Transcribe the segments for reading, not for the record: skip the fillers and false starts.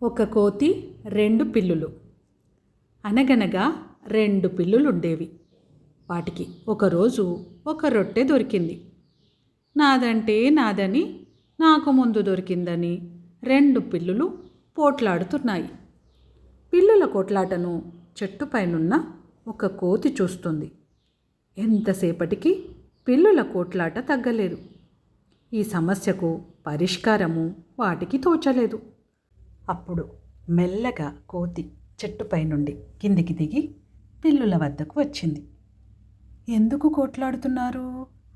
ఒక కోతి రెండు పిల్లులు. అనగనగా రెండు పిల్లులుండేవి. వాటికి ఒకరోజు ఒక రొట్టె దొరికింది. నాదంటే నాదని, నాకు ముందు దొరికిందని రెండు పిల్లులు పోట్లాడుతున్నాయి. పిల్లుల కొట్లాటను చెట్టుపైనున్న ఒక కోతి చూస్తుంది. ఎంతసేపటికి పిల్లుల కోట్లాట తగ్గలేదు. ఈ సమస్యకు పరిష్కారము వాటికి తోచలేదు. అప్పుడు మెల్లగా కోతి చెట్టుపై నుండి కిందికి దిగి పిల్లుల వద్దకు వచ్చింది. ఎందుకు కోట్లాడుతున్నారు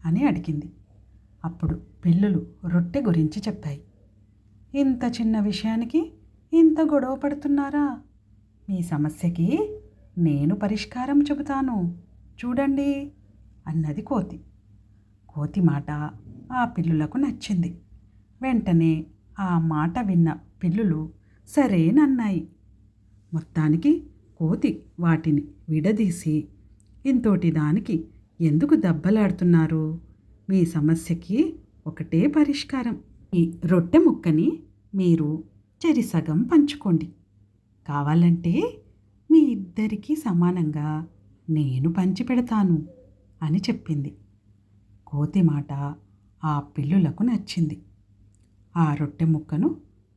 అని అడిగింది. అప్పుడు పిల్లులు రొట్టె గురించి చెప్పాయి. ఇంత చిన్న విషయానికి ఇంత గొడవ పడుతున్నారా? మీ సమస్యకి నేను పరిష్కారం చెబుతాను, చూడండి అన్నది కోతి. కోతి మాట ఆ పిల్లులకు నచ్చింది. వెంటనే ఆ మాట విన్న పిల్లులు సరేనన్నాయి. మొత్తానికి కోతి వాటిని విడదీసి, ఇంతోటి దానికి ఎందుకు దెబ్బలాడుతున్నారు? మీ సమస్యకి ఒకటే పరిష్కారం. ఈ రొట్టె ముక్కని మీరు చెరిసగం పంచుకోండి. కావాలంటే మీ ఇద్దరికీ సమానంగా నేను పంచిపెడతాను అని చెప్పింది. కోతి మాట ఆ పిల్లులకు నచ్చింది. ఆ రొట్టె ముక్కను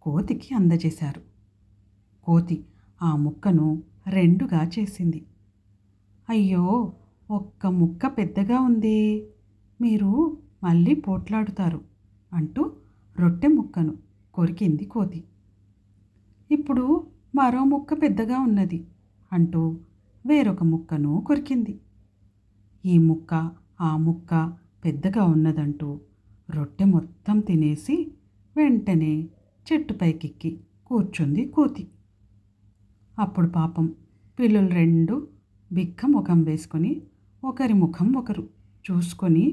కోతికి అందజేశారు. కోతి ఆ ముక్కను రెండుగా చేసింది. అయ్యో, ఒక్క ముక్క పెద్దగా ఉంది, మీరు మళ్ళీ పోట్లాడుతారు అంటూ రొట్టె ముక్కను కొరికింది కోతి. ఇప్పుడు మరో ముక్క పెద్దగా ఉన్నది అంటూ వేరొక ముక్కను కొరికింది. ఈ ముక్క ఆ ముక్క పెద్దగా ఉన్నదంటూ రొట్టె మొత్తం తినేసి వెంటనే చెట్టుపైకెక్కి కూర్చుంది కోతి. అప్పుడు పాపం పిల్లులు రెండు బిక్క ముఖం వేసుకొని ఒకరి ముఖం ఒకరు చూసుకొని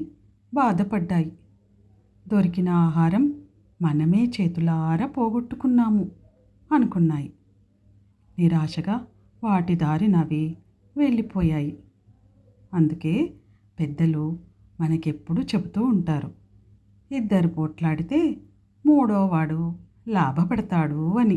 బాధపడ్డాయి. దొరికిన ఆహారం మనమే చేతులారా పోగొట్టుకున్నాము అనుకున్నాయి. నిరాశగా వాటి దారినవి వెళ్ళిపోయాయి. అందుకే పెద్దలు మనకెప్పుడు చెబుతూ ఉంటారు, ఇద్దరు పోట్లాడితే మూడోవాడు లాభపడతాడు అని.